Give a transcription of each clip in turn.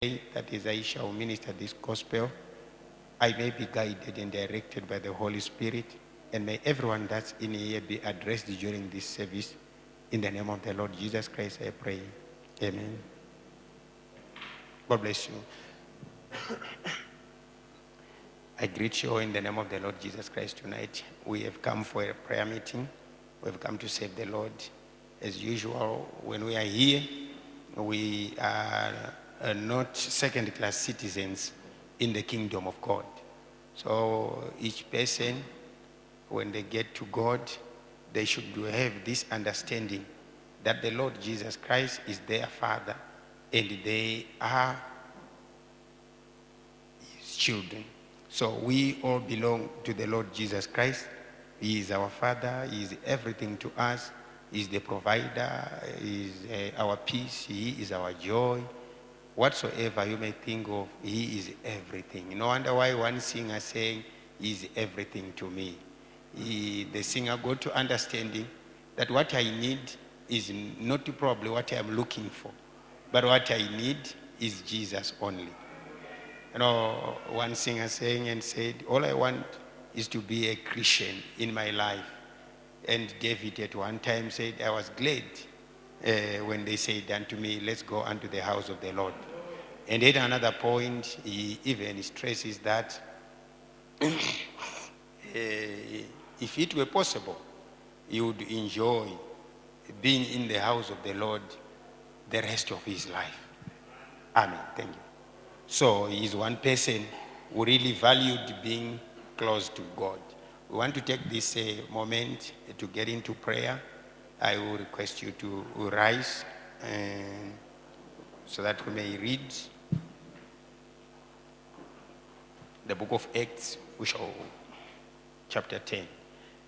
that as I shall minister this gospel, I may be guided and directed by the Holy Spirit, and may everyone that's in here be addressed during this service. In the name of the Lord Jesus Christ, I pray. Amen. God bless you. I greet you all in the name of the Lord Jesus Christ tonight. We have come for a prayer meeting. We have come to serve the Lord. As usual, when we are here, we are not second-class citizens in the kingdom of God. So each person, when they get to God, they should have this understanding that the Lord Jesus Christ is their Father and they are His children. So we all belong to the Lord Jesus Christ. He is our Father. He is everything to us. He is the provider. He is our peace. He is our joy. Whatsoever you may think of, He is everything. No wonder why one singer saying, He is everything to me. The singer got to understanding that what I need is not probably what I'm looking for, but what I need is Jesus only. You know, one singer saying and said, all I want is to be a Christian in my life. And David at one time said, I was glad when they said unto me, let's go unto the house of the Lord. And at another point, he even stresses that if it were possible, he would enjoy being in the house of the Lord the rest of his life. Amen. Thank you. So he is one person who really valued being close to God. We want to take this moment to get into prayer. I will request you to rise so that we may read the book of Acts, chapter 10.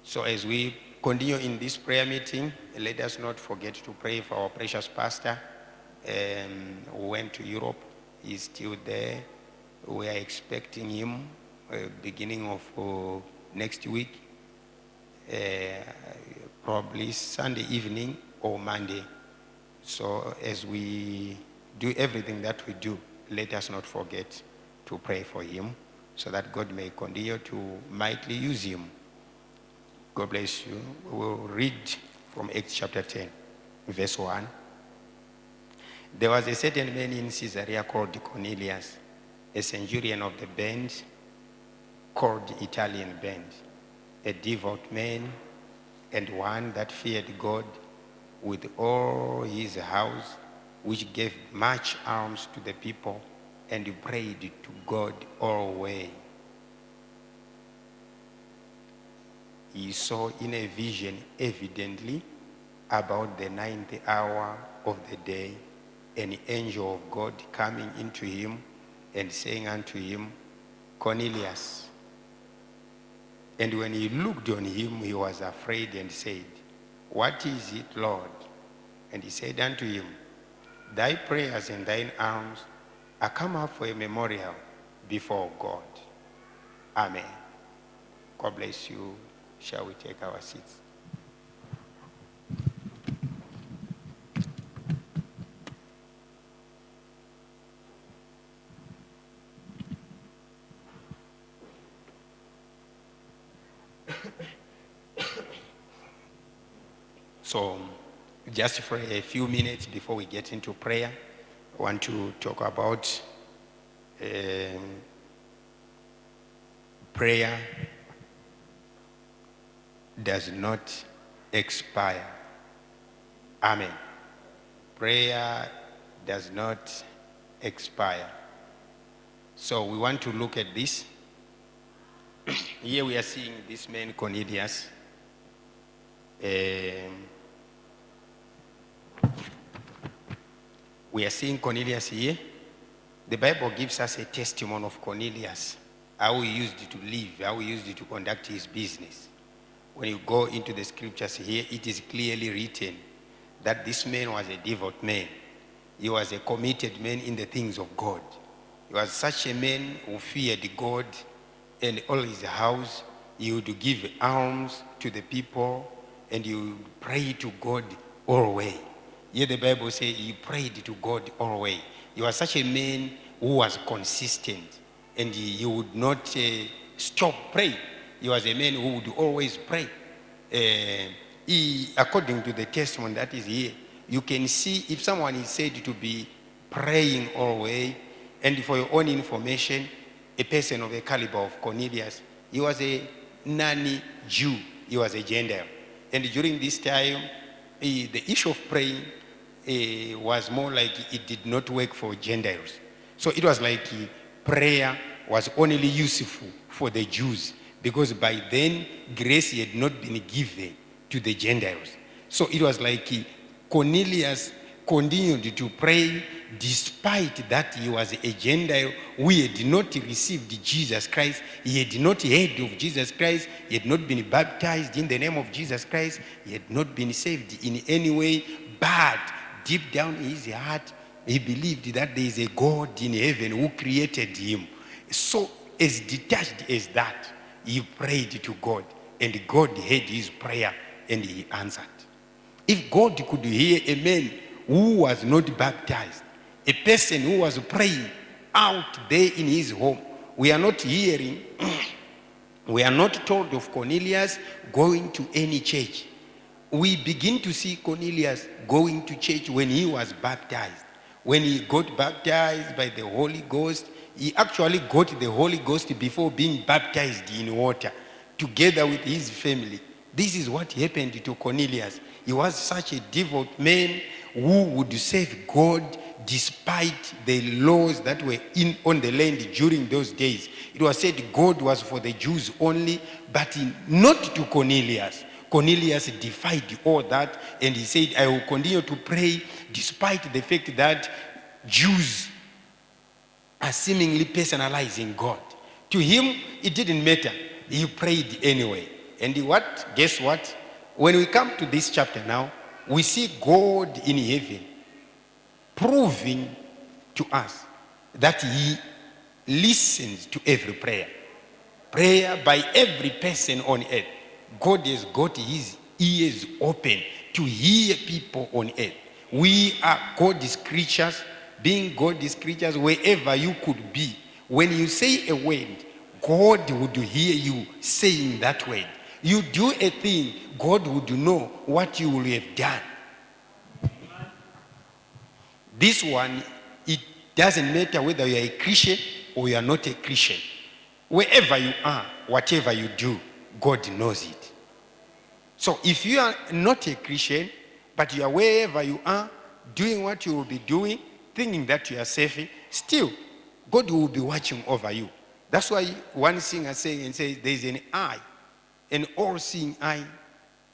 So as we continue in this prayer meeting, let us not forget to pray for our precious pastor who went to Europe. He's still there. We are expecting him beginning of next week, probably Sunday evening or Monday. So as we do everything that we do, let us not forget to pray for him so that God may continue to mightily use him. God bless you. We will read from Acts chapter 10, verse 1. There was a certain man in Caesarea called Cornelius, a centurion of the band called Italian band, a devout man and one that feared God with all his house, which gave much alms to the people and prayed to God always. He saw in a vision evidently about the 9th hour of the day an angel of God coming into him and saying unto him, Cornelius. And when he looked on him, he was afraid and said, What is it, Lord? And he said unto him, Thy prayers and thine alms are come up for a memorial before God. Amen. God bless you. Shall we take our seats? So, just for a few minutes before we get into prayer, I want to talk about prayer does not expire. Amen. Prayer does not expire. So we want to look at this. Here we are seeing this man Cornelius. We are seeing Cornelius here. The Bible gives us a testimony of Cornelius, how he used to live, how he used to conduct his business. When you go into the scriptures here, it is clearly written that this man was a devout man. He was a committed man in the things of God. He was such a man who feared God, and all his house, he would give alms to the people, and he would pray to God always. Here the Bible says he prayed to God always. He was such a man who was consistent, and he would not stop praying. He was a man who would always pray. According to the testimony that is here, you can see if someone is said to be praying always, and for your own information, a person of the caliber of Cornelius, he was a non-Jew, he was a Gentile. And during this time, the issue of praying was more like it did not work for Gentiles. So it was like prayer was only useful for the Jews, because by then grace had not been given to the Gentiles. So it was like Cornelius continued to pray despite that he was a Gentile who had not received Jesus Christ. He had not heard of Jesus Christ. He had not been baptized in the name of Jesus Christ. He had not been saved in any way. But deep down in his heart, he believed that there is a God in heaven who created him. So as detached as that, he prayed to God, and God heard his prayer and he answered. If God could hear a man who was not baptized, a person who was praying out there in his home, we are not hearing, we are not told of Cornelius going to any church. We begin to see Cornelius going to church when he was baptized. When he got baptized by the Holy Ghost, he actually got the Holy Ghost before being baptized in water, together with his family. This is what happened to Cornelius. He was such a devout man who would serve God despite the laws that were on the land during those days. It was said God was for the Jews only, but not to Cornelius. Cornelius defied all that, and he said, I will continue to pray despite the fact that Jews are seemingly personalizing God. To him, it didn't matter. He prayed anyway. And guess what? When we come to this chapter now, we see God in heaven proving to us that he listens to every prayer. Prayer by every person on earth. God has got his ears open to hear people on earth. We are God's creatures, being God's creatures wherever you could be. When you say a word, God would hear you saying that word. You do a thing, God would know what you will have done. This one, it doesn't matter whether you are a Christian or you are not a Christian. Wherever you are, whatever you do, God knows it. So if you are not a Christian, but you are wherever you are, doing what you will be doing, thinking that you are safe, still, God will be watching over you. That's why one singer says, there is an eye, an all-seeing eye,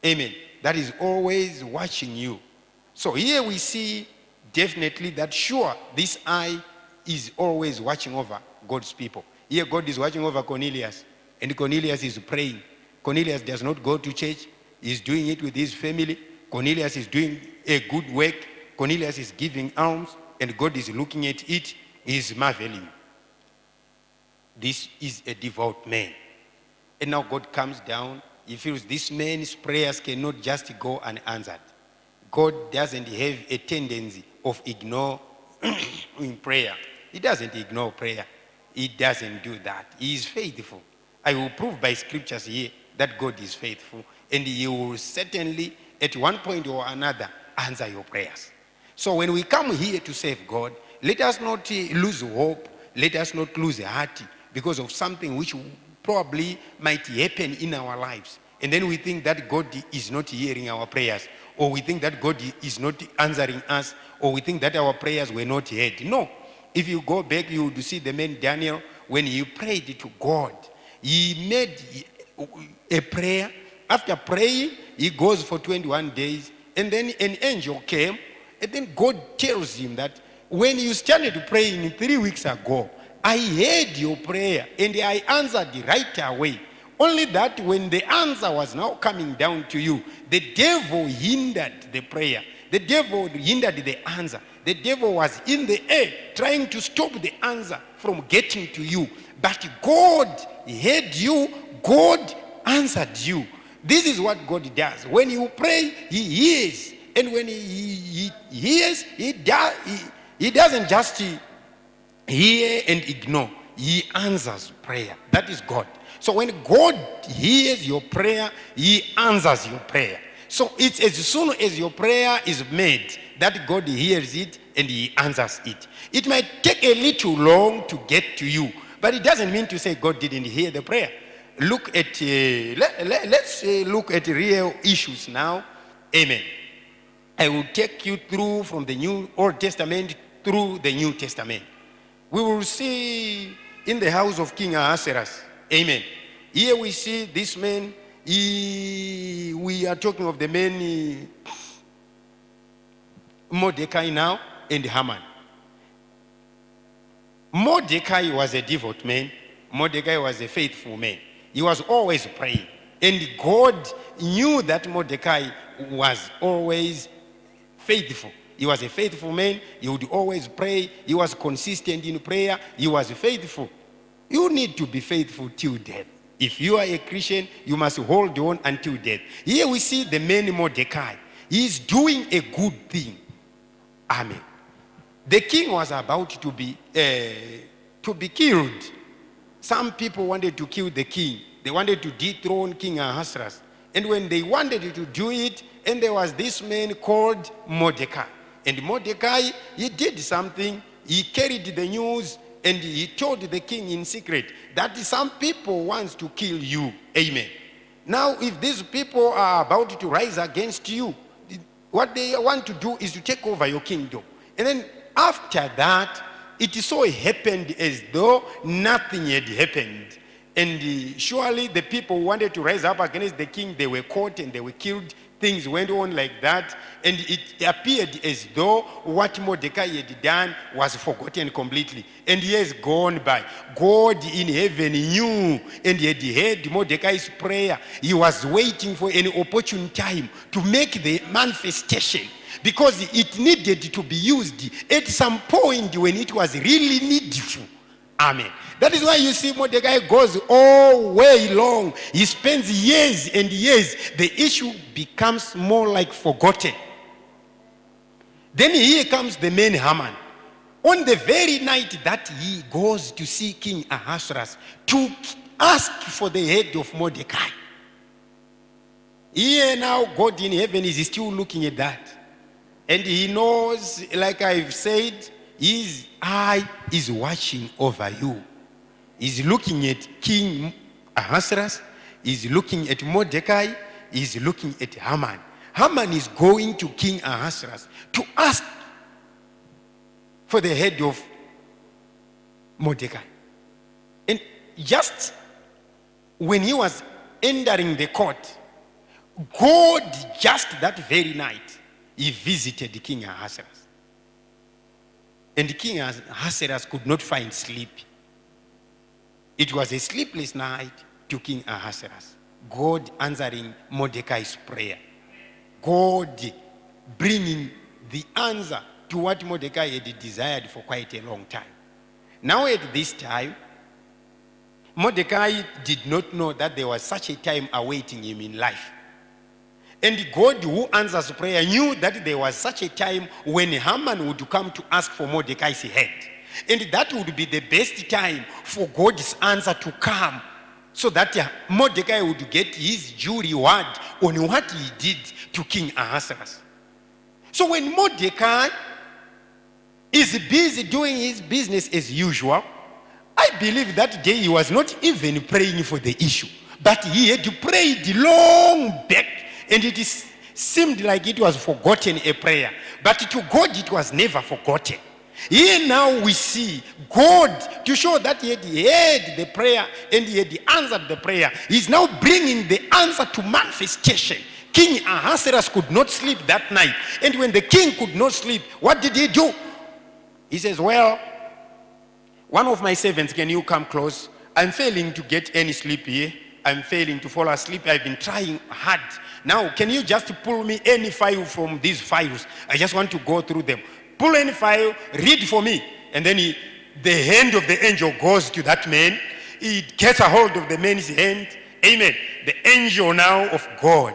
amen, that is always watching you. So here we see definitely that sure, this eye is always watching over God's people. Here God is watching over Cornelius, and Cornelius is praying. Cornelius does not go to church. He's doing it with his family. Cornelius is doing a good work. Cornelius is giving alms, and God is looking at it. He is marveling. This is a devout man. And now God comes down. He feels this man's prayers cannot just go unanswered. God doesn't have a tendency of ignoring prayer. He doesn't ignore prayer. He doesn't do that. He is faithful. I will prove by scriptures here that God is faithful, and he will certainly at one point or another answer your prayers. So when we come here to serve God, let us not lose hope. Let us not lose heart because of something which probably might happen in our lives. And then we think that God is not hearing our prayers, or we think that God is not answering us, or we think that our prayers were not heard. No. If you go back, you would see the man Daniel, when he prayed to God, he made a prayer. After praying, he goes for 21 days, and then an angel came, and then God tells him that when you started praying 3 weeks ago, I heard your prayer, and I answered right away. Only that when the answer was now coming down to you, the devil hindered the prayer. The devil hindered the answer. The devil was in the air trying to stop the answer from getting to you. But God heard you. God answered you. This is what God does. When you pray, he hears. And when he hears, he doesn't just hear and ignore. He answers prayer. That is God. So when God hears your prayer, he answers your prayer. So it's as soon as your prayer is made that God hears it and he answers it. It might take a little long to get to you, but it doesn't mean to say God didn't hear the prayer. Look at let's look at real issues now. Amen. I will take you through from the Old Testament through the New Testament. We will see in the house of King Ahasuerus. Amen. Here we see this man. We are talking of the man Mordecai now and Haman. Mordecai was a devout man. Mordecai was a faithful man. He was always praying. And God knew that Mordecai was always faithful. He was a faithful man. He would always pray. He was consistent in prayer. He was faithful. You need to be faithful till death. If you are a Christian, you must hold on until death. Here we see the man Mordecai. He is doing a good thing. Amen. The king was about to be killed. Some people wanted to kill the king. They wanted to dethrone King Ahasuerus. And when they wanted to do it, and there was this man called Mordecai. And Mordecai, he did something. He carried the news and he told the king in secret that some people want to kill you. Amen. Now, if these people are about to rise against you, what they want to do is to take over your kingdom. And then after that, it so happened as though nothing had happened. And surely the people who wanted to rise up against the king, they were caught and they were killed. Things went on like that. And it appeared as though what Mordecai had done was forgotten completely. And years gone by. God in heaven knew and had heard Mordecai's prayer. He was waiting for an opportune time to make the manifestation, because it needed to be used at some point when it was really needful. Amen. That is why you see Mordecai goes all way long. He spends years and years. The issue becomes more like forgotten. Then here comes the man Haman. On the very night that he goes to see King Ahasuerus to ask for the head of Mordecai. Here now God in heaven is still looking at that. And he knows, like I've said, his eye is watching over you. He's looking at King Ahasuerus. He's looking at Mordecai. He's looking at Haman. Haman is going to King Ahasuerus to ask for the head of Mordecai. And just when he was entering the court, God, just that very night, he visited King Ahasuerus. And King Ahasuerus could not find sleep. It was a sleepless night to King Ahasuerus. God answering Mordecai's prayer. God bringing the answer to what Mordecai had desired for quite a long time. Now at this time, Mordecai did not know that there was such a time awaiting him in life. And God, who answers prayer, knew that there was such a time when Haman would come to ask for Mordecai's head. And that would be the best time for God's answer to come, so that Mordecai would get his due reward on what he did to King Ahasuerus. So when Mordecai is busy doing his business as usual, I believe that day he was not even praying for the issue, but he had prayed long back. And it seemed like it was forgotten, a prayer. But to God, it was never forgotten. Here now we see God, to show that he had heard the prayer and he had answered the prayer. He's now bringing the answer to manifestation. King Ahasuerus could not sleep that night. And when the king could not sleep, what did he do? He says, well, one of my servants, can you come close? I'm failing to get any sleep here. I'm failing to fall asleep. I've been trying hard. Now, can you just pull me any file from these files? I just want to go through them. Pull any file, read for me. And then the hand of the angel goes to that man. He gets a hold of the man's hand. Amen. The angel now of God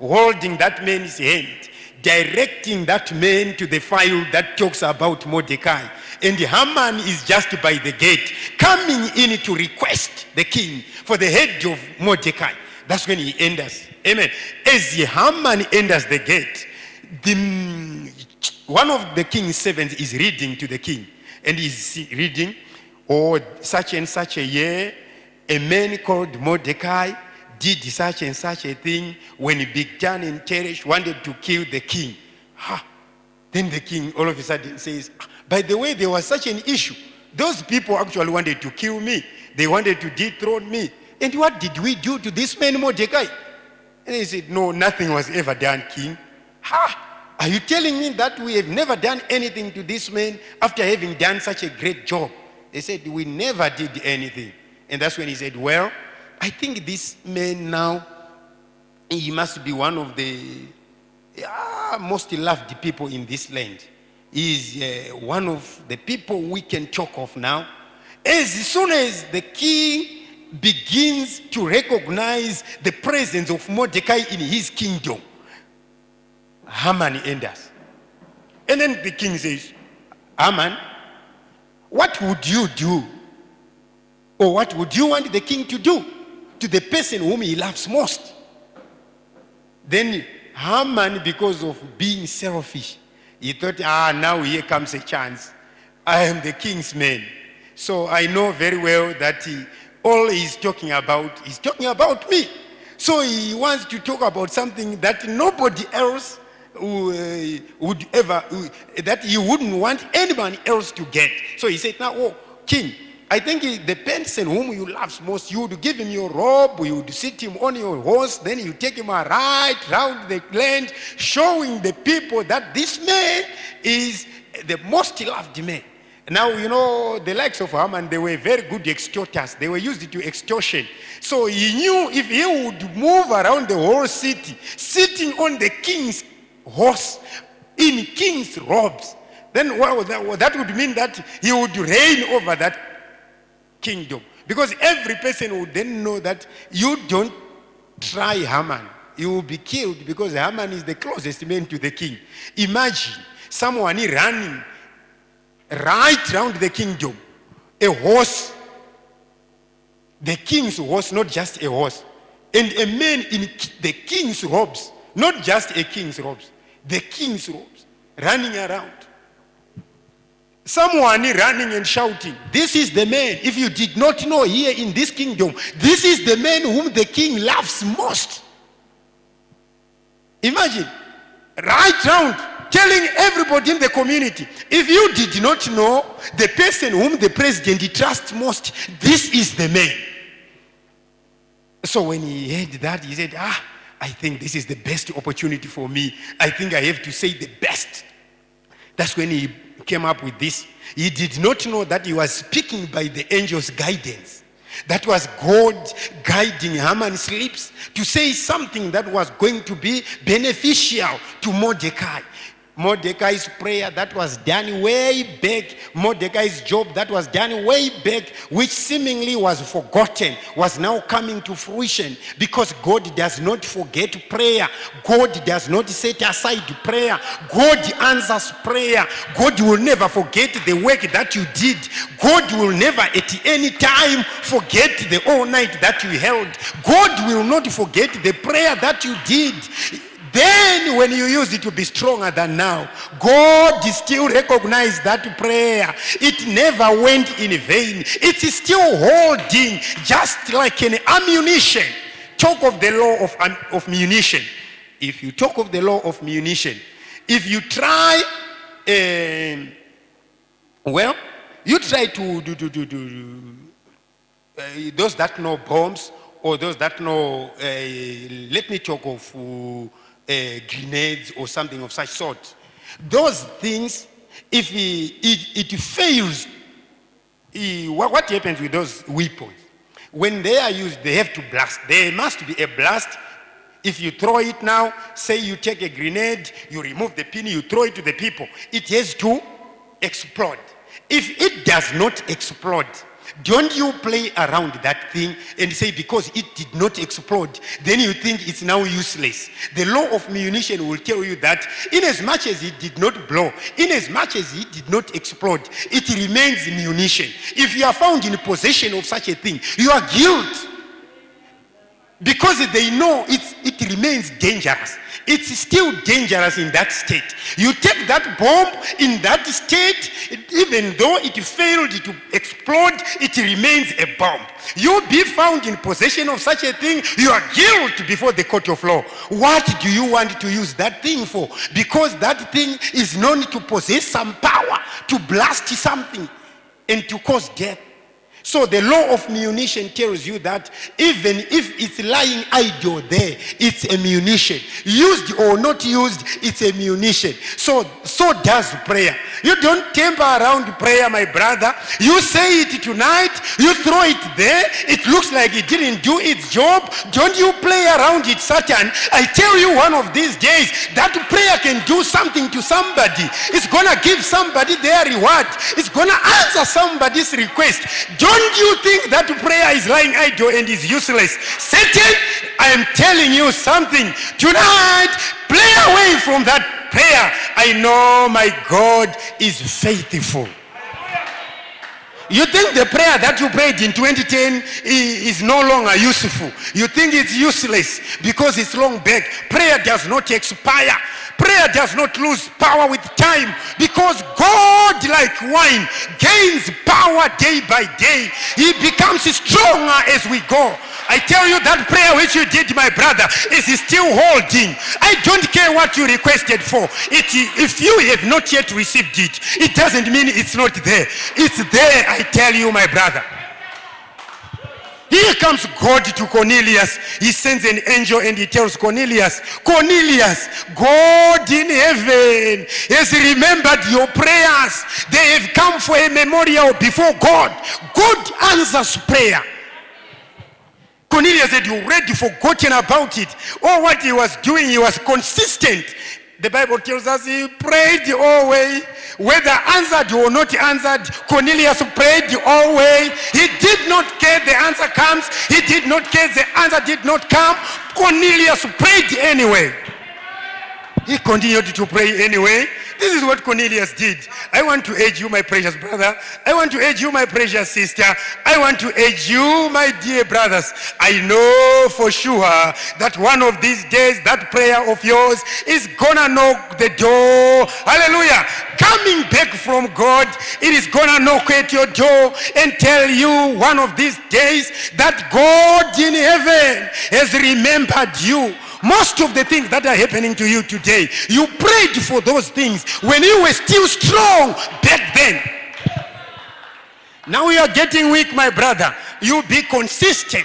holding that man's hand, directing that man to the file that talks about Mordecai. And Haman is just by the gate, coming in to request the king for the head of Mordecai. That's when he enters. Amen. As Haman enters the gate, one of the king's servants is reading to the king. And he's reading, "Oh, such and such a year, a man called Mordecai did such and such a thing when Bigtan and Teresh wanted to kill the king." Then the king all of a sudden says, "By the way, there was such an issue. Those people actually wanted to kill me. They wanted to dethrone me. And what did we do to this man Mordecai?" And he said, "No, nothing was ever done, king." Are you telling me that we have never done anything to this man after having done such a great job? They said, "We never did anything." And that's when he said, "Well, I think this man now, he must be one of the most loved people in this land. He is one of the people we can talk of now." As soon as the king begins to recognize the presence of Mordecai in his kingdom, Haman enters. And then the king says, "Haman, what would you do? Or what would you want the king to do to the person whom he loves most?" Then Haman, because of being selfish, he thought, now here comes a chance. I am the king's man. So I know very well that all he's talking about me. So he wants to talk about something that nobody else would ever, that he wouldn't want anyone else to get. So he said, "Now, king, I think the person whom you love most, you would give him your robe, you would sit him on your horse, then you take him right round the land, showing the people that this man is the most loved man." Now, the likes of Haman, they were very good extorters. They were used to extortion. So he knew if he would move around the whole city, sitting on the king's horse, in king's robes, then that would mean that he would reign over that kingdom. Because every person would then know that you don't try Haman, you will be killed, because Haman is the closest man to the king. Imagine someone running right round the kingdom, a horse, the king's horse, not just a horse, and a man in the king's robes, not just a king's robes, the king's robes, running around. Someone running and shouting, "This is the man." If you did not know, here in this kingdom, this is the man whom the king loves most. Imagine, right round, telling everybody in the community, if you did not know the person whom the president trusts most, this is the man. So when he heard that, he said, "I think this is the best opportunity for me. I think I have to say the best." That's when he came up with this. He did not know that he was speaking by the angel's guidance. That was God guiding Haman's lips to say something that was going to be beneficial to Mordecai. Mordecai's prayer that was done way back, Mordecai's job that was done way back, which seemingly was forgotten, was now coming to fruition, because God does not forget prayer. God does not set aside prayer. God answers prayer. God will never forget the work that you did. God will never at any time forget the all night that you held. God will not forget the prayer that you did. Then when you use it to be stronger than now, God still recognized that prayer. It never went in vain. It is still holding, just like an ammunition. Talk of the law of munition. If you talk of the law of munition, if you try, you try to do those that know bombs, or those that know, let me talk of grenades or something of such sort. Those things, if it fails, what happens with those weapons? When they are used, they have to blast. There must be a blast. If you throw it now, say you take a grenade, you remove the pin, you throw it to the people, it has to explode. If it does not explode, Don't you play around that thing and say because it did not explode, then you think it's now useless. The law of munition will tell you that in as much as it did not blow, in as much as it did not explode, it remains munition. If you are found in possession of such a thing, you are guilty. Because they know it remains dangerous. It's still dangerous in that state. You take that bomb in that state, even though it failed to explode, it remains a bomb. You be found in possession of such a thing, you are guilty before the court of law. What do you want to use that thing for? Because that thing is known to possess some power, to blast something and to cause death. So the law of munition tells you that even if it's lying idle there, it's a munition. Used or not used, it's a munition. So does prayer. You don't temper around prayer, my brother. You say it tonight, you throw it there, it looks like it didn't do its job. Don't you play around it, Satan. I tell you one of these days, that prayer can do something to somebody. It's gonna give somebody their reward. It's gonna answer somebody's request. Don't you think that prayer is lying idle and is useless? Satan, I am telling you something. Tonight, play away from that prayer. I know my God is faithful. You think the prayer that you prayed in 2010 is no longer useful. You think it's useless because it's long back. Prayer does not expire. Prayer does not lose power with time, because God, like wine, gains power day by day. He becomes stronger as we go. I tell you that prayer which you did, my brother, is still holding. I don't care what you requested for. If you have not yet received it, it doesn't mean it's not there. It's there, I tell you, my brother. Here comes God to Cornelius. He sends an angel and he tells Cornelius, Cornelius, God in heaven has remembered your prayers. They have come for a memorial before God. God answers prayer. Cornelius had already forgotten about it. All what he was doing, he was consistent. The Bible tells us he prayed always. Whether answered or not answered, Cornelius prayed always. He did not care the answer comes. He did not care the answer did not come. Cornelius prayed anyway. He continued to pray anyway. This is what Cornelius did. I want to urge you, my precious brother. I want to urge you, my precious sister. I want to urge you, my dear brothers. I know for sure that one of these days that prayer of yours is gonna knock the door. Hallelujah. Coming back from God, it is gonna knock at your door and tell you one of these days that God in heaven has remembered you. Most of the things that are happening to you today, you prayed for those things when you were still strong back then. Now you are getting weak, my brother. You be consistent.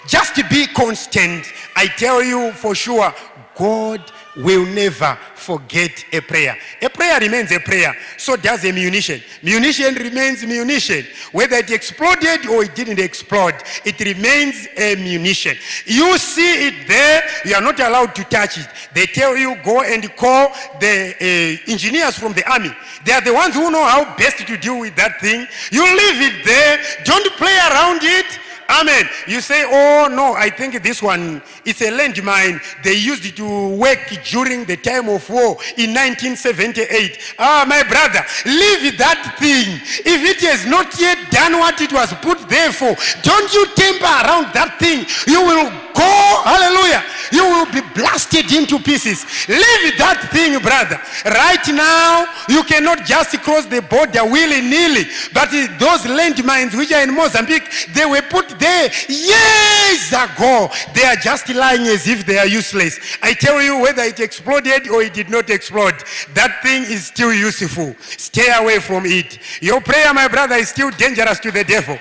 Just be constant. I tell you for sure, God will never forget a prayer. A prayer remains a prayer. So does a munition. Munition remains munition. Whether it exploded or it didn't explode, it remains a munition. You see it there, you are not allowed to touch it. They tell you go and call the engineers from the army. They are the ones who know how best to deal with that thing. You leave it there. Don't play around it. Amen. You say, oh no, I think this one is a landmine. They used it to work during the time of war in 1978. My brother, leave that thing. If it has not yet done what it was put there for, don't you temper around that thing. You will go, hallelujah. You will be blasted into pieces. Leave that thing, brother. Right now, you cannot just cross the border willy-nilly. But those landmines which are in Mozambique, they were put there years ago. They are just lying as if they are useless. I tell you, whether it exploded or it did not explode, that thing is still useful. Stay away from it. Your prayer, my brother, is still dangerous to the devil.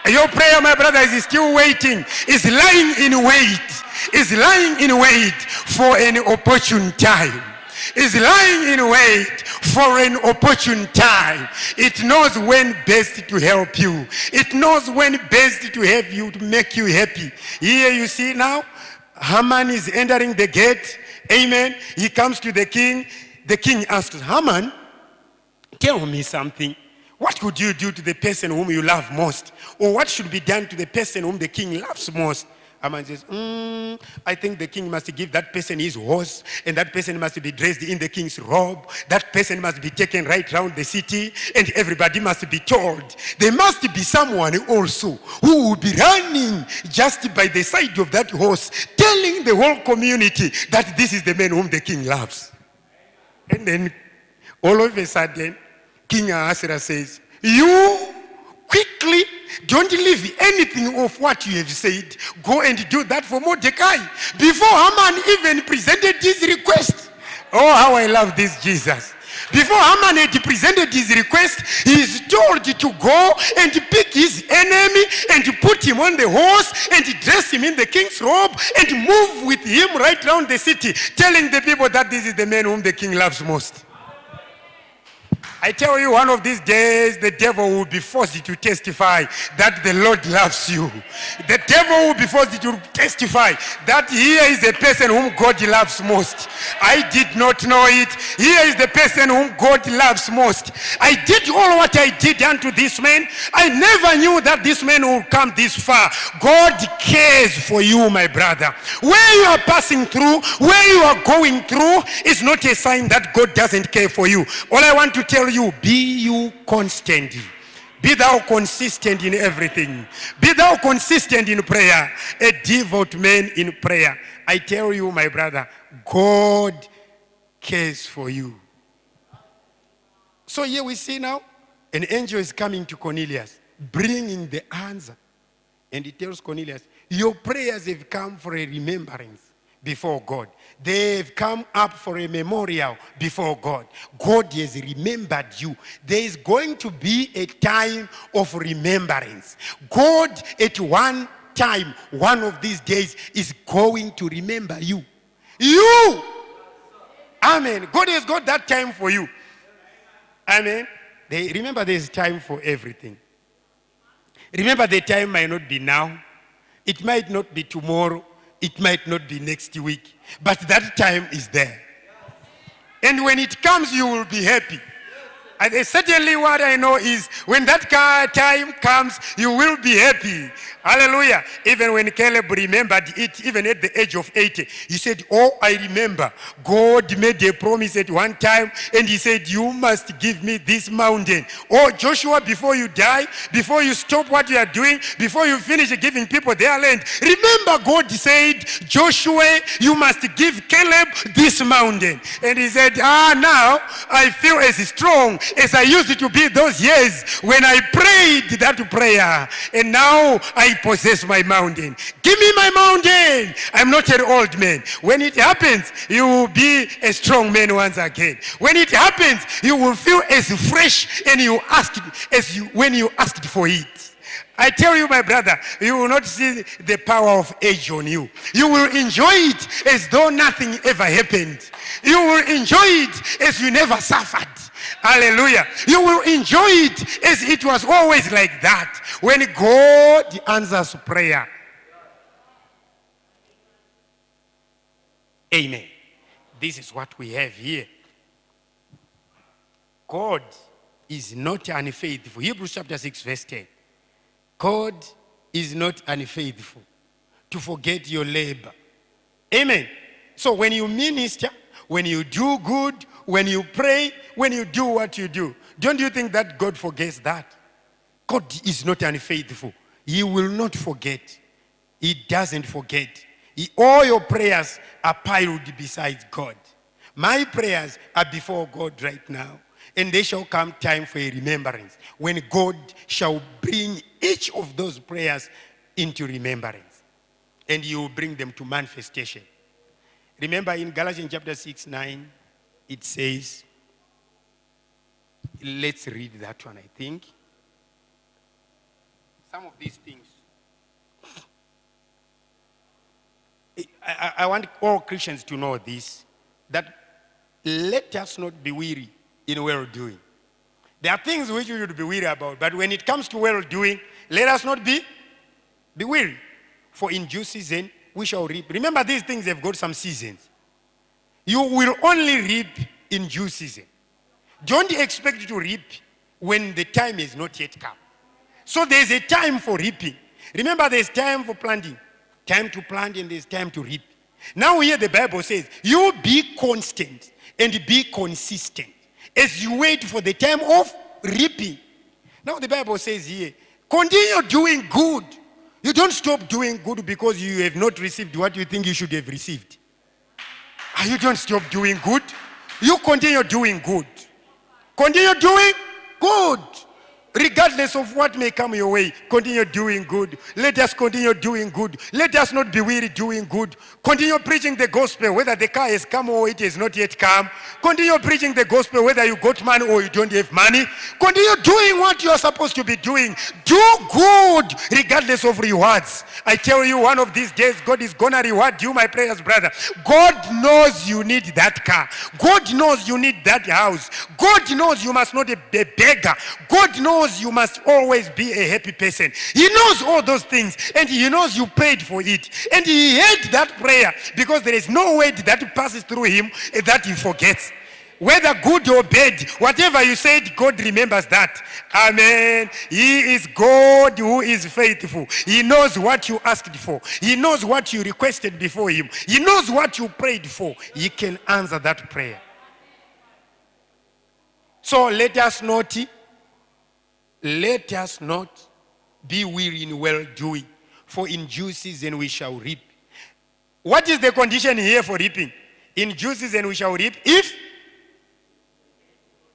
Your prayer, my brother, is still waiting. Is lying in wait. Is lying in wait for an opportune time. Is lying in wait for an opportune time. It knows when best to help you. It knows when best to help you, to make you happy. Here you see now, Haman is entering the gate. Amen. He comes to the king. The king asks, Haman, tell me something. What could you do to the person whom you love most? Or what should be done to the person whom the king loves most? A man says, I think the king must give that person his horse, and that person must be dressed in the king's robe. That person must be taken right round the city, and everybody must be told. There must be someone also who will be running just by the side of that horse, telling the whole community that this is the man whom the king loves. And then all of a sudden, King Ahasuerus says, you quickly don't leave anything of what you have said. Go and do that for Mordecai. Before Haman even presented his request. Oh, how I love this Jesus. Before Haman had presented his request, he is told to go and pick his enemy and put him on the horse and dress him in the king's robe and move with him right around the city, telling the people that this is the man whom the king loves most. I tell you, one of these days, the devil will be forced to testify that the Lord loves you. The devil will be forced to testify that here is the person whom God loves most. I did not know it. Here is the person whom God loves most. I did all what I did unto this man. I never knew that this man would come this far. God cares for you, my brother. Where you are passing through, where you are going through, is not a sign that God doesn't care for you. All I want to tell you, be you constant. Be thou consistent in everything. Be thou consistent in prayer. A devout man in prayer. I tell you, my brother, God cares for you. So here we see now, an angel is coming to Cornelius, bringing the answer. And he tells Cornelius, your prayers have come for a remembrance before God. They've come up for a memorial before God. God has remembered you. There is going to be a time of remembrance. God at one time, one of these days, is going to remember you. You! Amen. God has got that time for you. Amen. Remember, there's time for everything. Remember, the time might not be now. It might not be tomorrow. It might not be next week, but that time is there. And when it comes, you will be happy. And certainly what I know is when that time comes, you will be happy. Hallelujah. Even when Caleb remembered it, even at the age of 80, he said, oh, I remember. God made a promise at one time, and he said, you must give me this mountain. Oh, Joshua, before you die, before you stop what you are doing, before you finish giving people their land, remember God said, Joshua, you must give Caleb this mountain. And he said, now I feel as strong as I used to be those years when I prayed that prayer. And now I possess my mountain. Give me my mountain. I'm not an old man. When it happens, you will be a strong man once again. When it happens, you will feel as fresh and when you asked for it. I tell you, my brother, you will not see the power of age on you. You will enjoy it as though nothing ever happened. You will enjoy it as you never suffered. Hallelujah. You will enjoy it as it was always like that. When God answers prayer. Amen. This is what we have here. God is not unfaithful. Hebrews chapter 6 verse 10. God is not unfaithful to forget your labor. Amen. So when you minister, when you do good, when you pray, when you do what you do, don't you think that God forgets that? God is not unfaithful. He will not forget. He doesn't forget. All your prayers are piled beside God. My prayers are before God right now. And there shall come time for a remembrance when God shall bring each of those prayers into remembrance. And you will bring them to manifestation. Remember in Galatians chapter 6:9, it says, let's read that one, I think. Some of these things. I want all Christians to know this, that let us not be weary in well-doing. There are things which we should be weary about, but when it comes to well-doing, let us not be weary. For in due season, we shall reap. Remember, these things have got some seasons. You will only reap in due season. Don't expect to reap when the time is not yet come. So there's a time for reaping. Remember, there's time for planting, time to plant, and there's time to reap. Now here the Bible says, you be constant and be consistent as you wait for the time of reaping. Now the Bible says here, continue doing good. You don't stop doing good because you have not received what you think you should have received. You don't stop doing good. You continue doing good. Continue doing good. Regardless of what may come your way, continue doing good. Let us continue doing good. Let us not be weary doing good. Continue preaching the gospel, whether the car has come or it has not yet come. Continue preaching the gospel, whether you got money or you don't have money. Continue doing what you are supposed to be doing. Do good, regardless of rewards. I tell you, one of these days, God is going to reward you, my precious brother. God knows you need that car. God knows you need that house. God knows you must not be a beggar. God knows you must always be a happy person. He knows all those things, and he knows you prayed for it. And he heard that prayer because there is no word that passes through him that he forgets. Whether good or bad, whatever you said, God remembers that. Amen. He is God who is faithful. He knows what you asked for. He knows what you requested before him. He knows what you prayed for. He can answer that prayer. So let us not be weary in well-doing, for in due season we shall reap. What is the condition here for reaping? In due season we shall reap if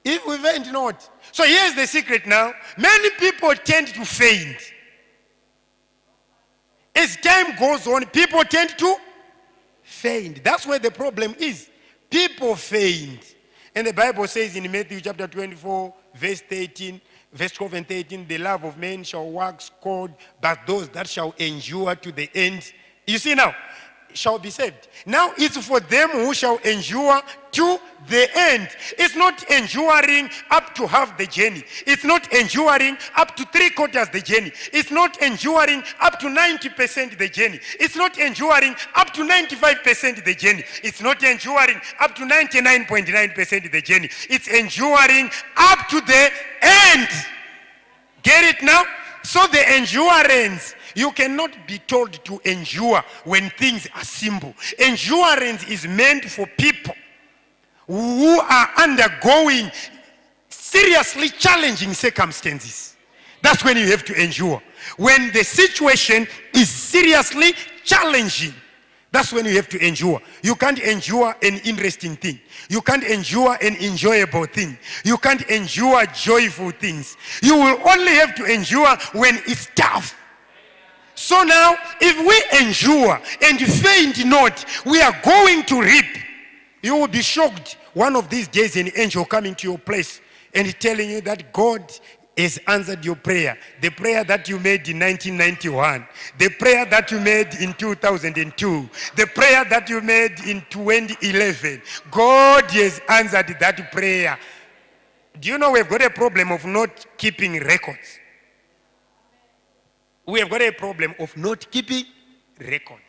we faint not. So here's the secret now. Many people tend to faint. As time goes on, people tend to faint. That's where the problem is. People faint. And the Bible says in Matthew chapter 24, verse 13, verse 12 and 13, the love of men shall wax cold, but those that shall endure to the end, you see now, shall be saved. Now it's for them who shall endure to the end. It's not enduring up to half the journey. It's not enduring up to 3/4 the journey. It's not enduring up to 90% the journey. It's not enduring up to 95% the journey. It's not enduring up to 99.9% the journey. It's enduring up to the end. Get it now? So the endurance, you cannot be told to endure when things are simple. Endurance is meant for people who are undergoing seriously challenging circumstances. That's when you have to endure. When the situation is seriously challenging, that's when you have to endure. You can't endure an interesting thing. You can't endure an enjoyable thing. You can't endure joyful things. You will only have to endure when it's tough. So now, if we endure and faint not, we are going to reap. You will be shocked one of these days, an angel coming to your place and telling you that God has answered your prayer. The prayer that you made in 1991, the prayer that you made in 2002, the prayer that you made in 2011. God has answered that prayer. Do you know we've got a problem of not keeping records? We have got a problem of not keeping records.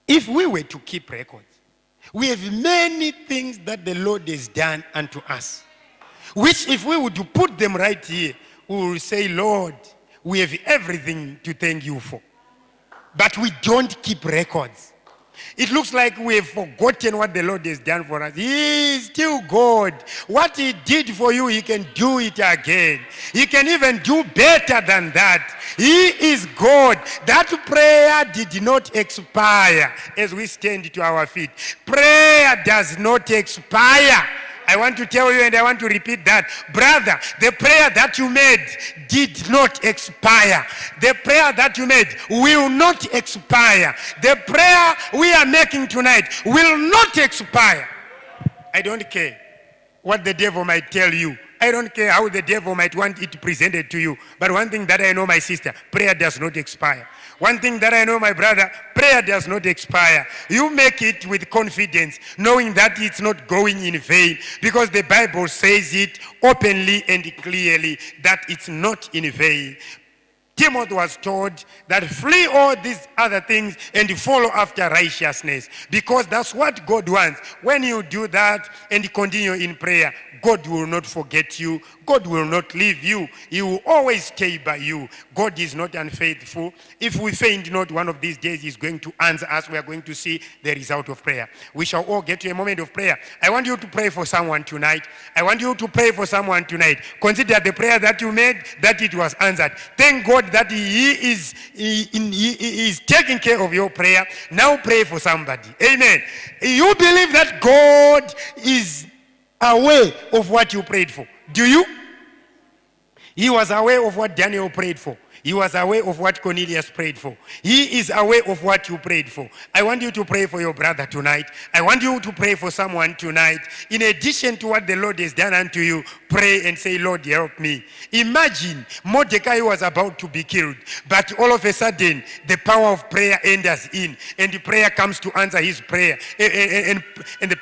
If we were to keep records, we have many things that the Lord has done unto us, which if we would put them right here, we will say, Lord, we have everything to thank you for. But we don't keep records. It looks like we have forgotten what the Lord has done for us. He is still God. What he did for you, he can do it again. He can even do better than that. He is God. That prayer did not expire as we stand to our feet. Prayer does not expire. I want to tell you and I want to repeat that. Brother, the prayer that you made did not expire. The prayer that you made will not expire. The prayer we are making tonight will not expire. I don't care what the devil might tell you. I don't care how the devil might want it presented to you. But one thing that I know, my sister, prayer does not expire. One thing that I know, my brother, prayer does not expire. You make it with confidence, knowing that it's not going in vain, because the Bible says it openly and clearly that it's not in vain. Timothy was told that flee all these other things and follow after righteousness, because that's what God wants. When you do that and continue in prayer, God will not forget you. God will not leave you. He will always stay by you. God is not unfaithful. If we faint not, one of these days He's going to answer us. We are going to see the result of prayer. We shall all get to a moment of prayer. I want you to pray for someone tonight. I want you to pray for someone tonight. Consider the prayer that you made, that it was answered. Thank God that He is taking care of your prayer. Now pray for somebody. Amen. You believe that God is aware of what you prayed for. Do you? He was aware of what Daniel prayed for. He was aware of what Cornelius prayed for. He is aware of what you prayed for. I want you to pray for your brother tonight. I want you to pray for someone tonight. In addition to what the Lord has done unto you, pray and say, Lord, help me. Imagine Mordecai was about to be killed, but all of a sudden, the power of prayer enters in, and the prayer comes to answer his prayer. And the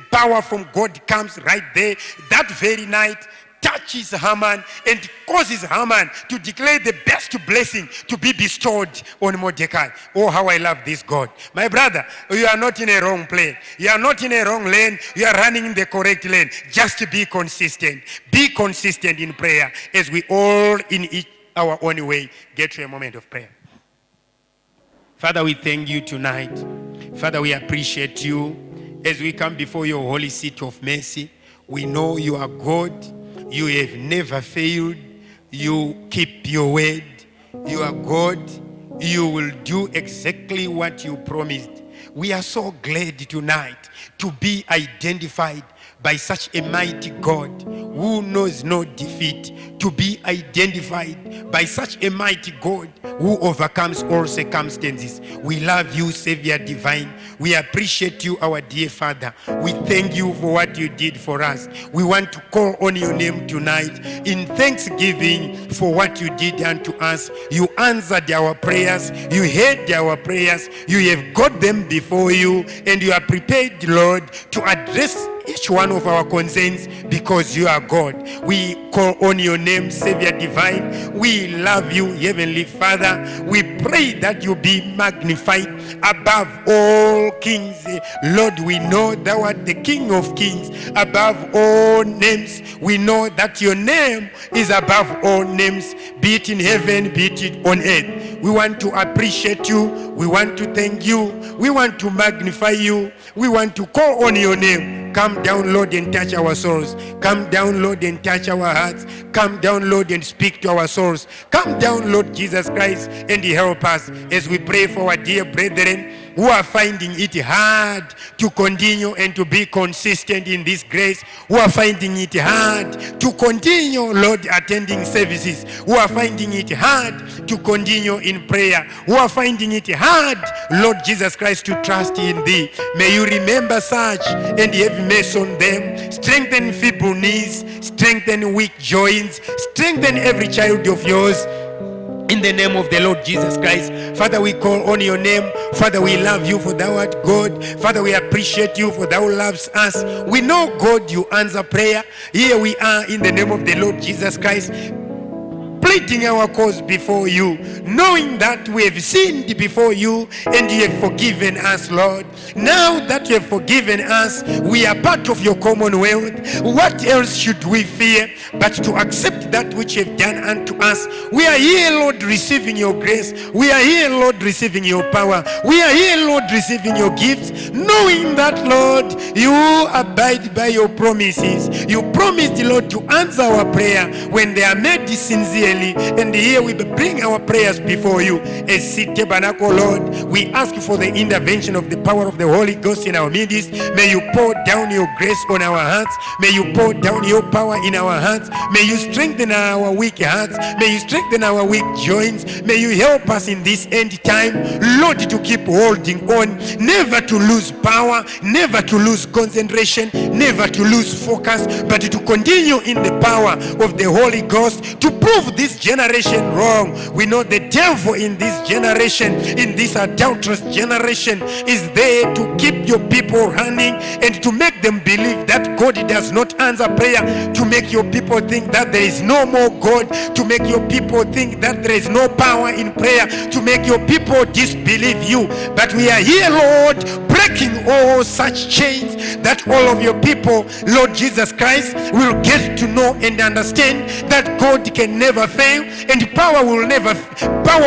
power from God comes right there. That very night, touches Haman and causes Haman to declare the best blessing to be bestowed on Mordecai. Oh, how I love this God. My brother, you are not in a wrong plane. You are not in a wrong lane. You are running in the correct lane. Just be consistent. Be consistent in prayer as we all in our own way get to a moment of prayer. Father, we thank you tonight. Father, we appreciate you. As we come before your holy seat of mercy, we know you are God. You have never failed. You keep your word. You are God. You will do exactly what you promised. We are so glad tonight to be identified by such a mighty God who knows no defeat, to be identified by such a mighty God who overcomes all circumstances. We love you, Savior divine. We appreciate you, our dear Father. We thank you for what you did for us. We want to call on your name tonight in thanksgiving for what you did unto us. You answered our prayers. You heard our prayers. You have got them before you, and you are prepared, Lord, to address each one of our concerns because you are God. We call on your name, Savior divine. We love you, Heavenly Father. We pray that you be magnified above all kings. Lord, we know thou art the King of kings above all names. We know that your name is above all names, be it in heaven, be it on earth. We want to appreciate you. We want to thank you. We want to magnify you. We want to call on your name. Come down, Lord, and touch our souls. Come down, Lord, and touch our hearts. Come down, Lord, and speak to our souls. Come down, Lord Jesus Christ, and help us as we pray for our dear brethren who are finding it hard to continue and to be consistent in this grace, who are finding it hard to continue, Lord, attending services, who are finding it hard to continue in prayer, who are finding it hard, Lord Jesus Christ, to trust in thee. May you remember such and have mercy on them. Strengthen feeble knees, strengthen weak joints, strengthen every child of yours. In the name of the Lord Jesus Christ. Father, we call on your name. Father, we love you for thou art God. Father, we appreciate you for thou loves us. We know, God, you answer prayer. Here we are in the name of the Lord Jesus Christ, pleading our cause before you, knowing that we have sinned before you and you have forgiven us, Lord. Now that you have forgiven us, we are part of your commonwealth. What else should we fear but to accept that which you have done unto us? We are here, Lord, receiving your grace. We are here, Lord, receiving your power. We are here, Lord, receiving your gifts, knowing that, Lord, you abide by your promises. You promised, Lord, to answer our prayer when they are made sincerely. And here we bring our prayers before you as Seed Tabernacle, Lord. We ask for the intervention of the power of the Holy Ghost in our midst. May you pour down your grace on our hearts. May you pour down your power in our hearts. May you strengthen our weak hearts. May you strengthen our weak joints. May you help us in this end time, Lord, to keep holding on, never to lose power, never to lose concentration, never to lose focus, but to continue in the power of the Holy Ghost, to prove this this generation wrong. We know the devil in this generation, in this adulterous generation, is there to keep your people running and to make them believe that God does not answer prayer, to make your people think that there is no more God, to make your people think that there is no power in prayer, to make your people disbelieve you. But we are here, Lord, breaking all such chains, that all of your people, Lord Jesus Christ, will get to know and understand that God can never fail, and power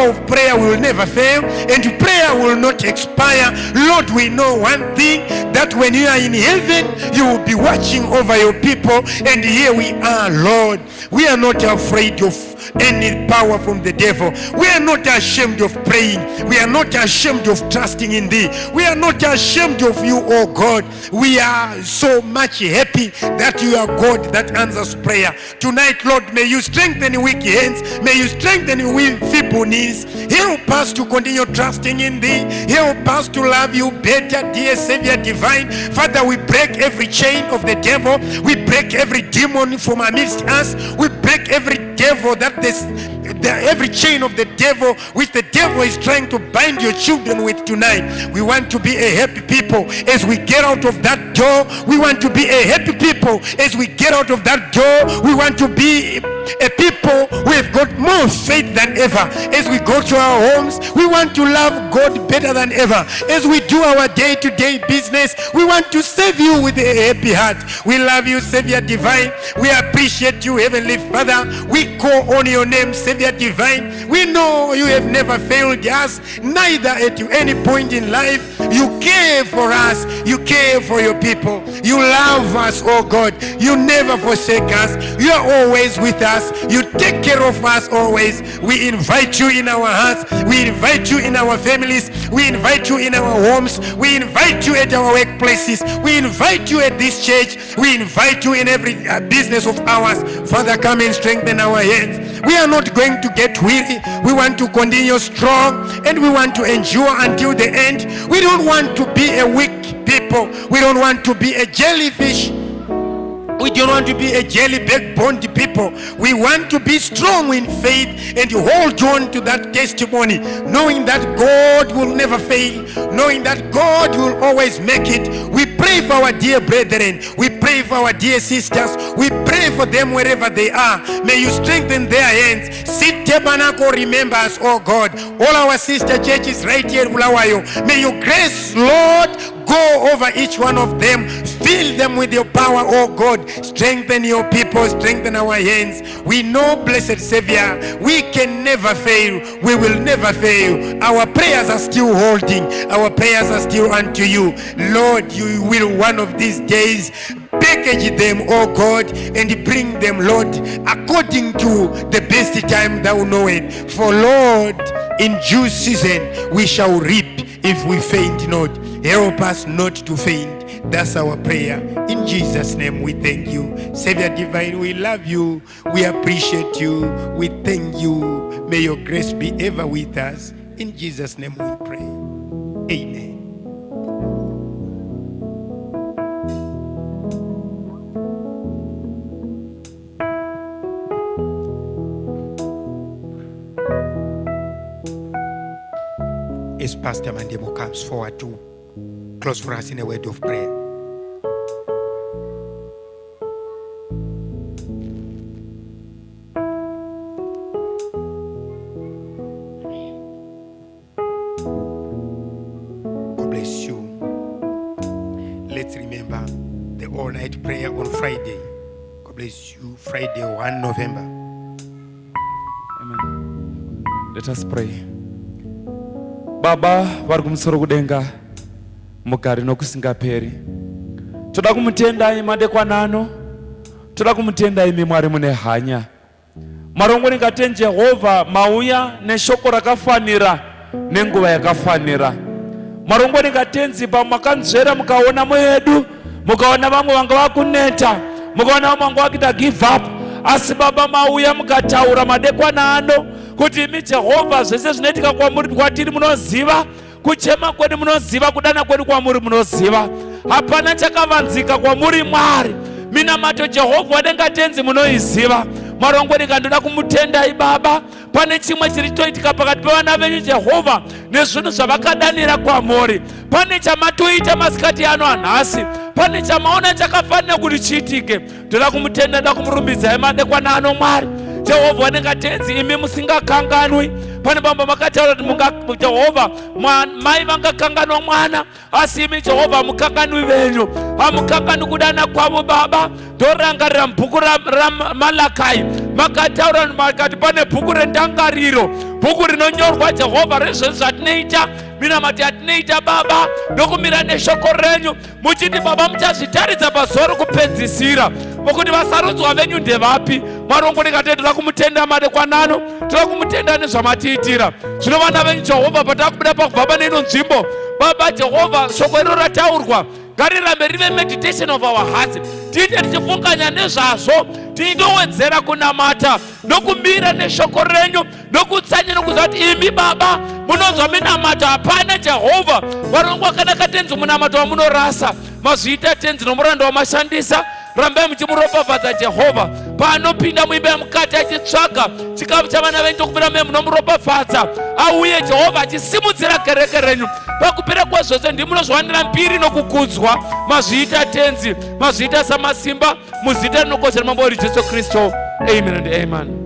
of prayer will never fail, and prayer will not expire. Lord, we know one thing, that when you are in heaven, you will be watching over your people, and here we are, Lord. We are not afraid of any power from the devil. We are not ashamed of praying. We are not ashamed of trusting in thee. We are not ashamed of you, oh God. We are so much happy that you are God that answers prayer. Tonight, Lord, may you strengthen weak hands. May you strengthen weak feeble knees. Help us to continue trusting in thee. Help us to love you better, dear Savior divine. Father, we break every chain of the devil. We break every demon from amidst us. We break every devil that every chain of the devil which the devil is trying to bind your children with tonight. We want to be a happy people as we get out of that door. We want to be a happy people as we get out of that door. We want to be a people who have got more faith than ever. As we go to our homes, we want to love God better than ever. As we do our day-to-day business, we want to serve you with a happy heart. We love you, Savior divine. We appreciate you, Heavenly Father. We call on your name, Savior divine. We know you have never failed us, neither at any point in life. You care for us. You care for your people. You love us, oh God. You never forsake us. You are always with us. You take care of us always. We invite you in our hearts. We invite you in our families. We invite you in our homes. We invite you at our workplaces. We invite you at this church. We invite you in every business of ours. Father, come and strengthen our hands. We are not going to get weary. We want to continue strong, and we want to endure until the end. We don't want to be a weak people. We don't want to be a jellyfish. We don't want to be a jelly backboned people. We want to be strong in faith and hold on to that testimony, knowing that God will never fail, knowing that God will always make it. We pray for our dear brethren. We pray for our dear sisters. We pray for them wherever they are. May you strengthen their hands. Seed Tabernacle, remember us, oh God. All our sister churches right here in Bulawayo. May your grace, Lord, go over each one of them. Fill them with your power, oh God. Strengthen your people, strengthen our hands. We know, blessed Savior, we can never fail. We will never fail. Our prayers are still holding. Our prayers are still unto you. Lord, you will one of these days package them, oh God, and bring them, Lord, according to the best time thou knowest. For Lord, in due season we shall reap if we faint not. Help us not to faint. That's our prayer. In Jesus' name we thank you. Savior divine, we love you. We appreciate you. We thank you. May your grace be ever with us. In Jesus' name we pray. Amen. As Pastor Mandemo comes forward to close for us in a word of prayer. God bless you. Let's remember the all-night prayer on Friday. God bless you. Friday, 1 November. Amen. Let us pray. Baba vari kumusoro kudenga, mugari nokusingaperi, toda kumutendai madekwanano, toda kumutendai imi Mwari mune hanya. Marongoni ngate Jehovha mauya neshoko rakafanira nenguva yakafanira. Marongoni ngatenzi pamakanzvera mukaona mwedu, mukaona vamwe vanga vakuneta, mukaona vamwe vanga vakita give up, asi Baba mauya mukataura madekwanano kuti imi Jehovha zvese zvinoitika kwatiri munoziva, kuchema kwedu munoziva, kudana kwedu kwamuri munoziva. Hapana chakavanzika kwamuri Mwari. Minamato Jehovha wadenga tenzi munoiziva. Mwari wangwani kandoda kumutendai Baba. Pane chimwe chiri choitika pakati pevana venyu Jehovha nezvinhu zvavakadanira kwamuri. Pane chamatoita masikati ano anhasi. Pane chamaona chakafanira kuti chiitike. Ndoda kumutenda, ndoda kumurumbidzai madekwana ano Mwari. Jehovha wanengatenzi imi musingakanganwi. Pane bamba makataura kuti Jehovha mai vangakanganwa mwana, asi imi Jehovha mukanganwi venyu. Hamukanganwi kudana kwavo Baba. Ndorangarira mubhuku raMalakai makataura makati pane bhuku rendangariro, bhuku rinonyorwa Jehovha rezvinhu zvatinoita, minamati yatinoita Baba, nokumira neshoko renyu, muchiti Baba muchazvitaridza pazuva rokupedzisira mokuti vasarudzwa venyu ndevapi. Mwari wangu ndikati toda kumutenda madekwanano, toda kumutenda nezvamatiitira. Zvino vana venyu Jehovha patakubuda pakubva pane ino nzvimbo Baba Jehovha, shoko iro rataurwa ngarirambe rive meditation of our hearts. Tiite tichifunganya nezvazvo, tinowedzera kunamata nokumira neshoko renyu, nokutsanya nokuziva kuti imi Baba munonzwa minamato. Hapana Jehovha varongwa kana katenzi munamato wamunorasa. Mazviita tenzi nomuranda wamashandisa. Rambai muchimuropafadza Jehovha paanopinda muimba yamukati achitsvaga chikafu chavana venyu tokupira mwe munomuropafadza. Auye Jehovha achisimudzira kereke renyu pakupera kwezvose. Ndimunozviwanira mbiri nokukudzwa. Mazviita tenzi, mazviita samasimba, muzita rinokodzera mambo Jesu Kristu. Amen and amen.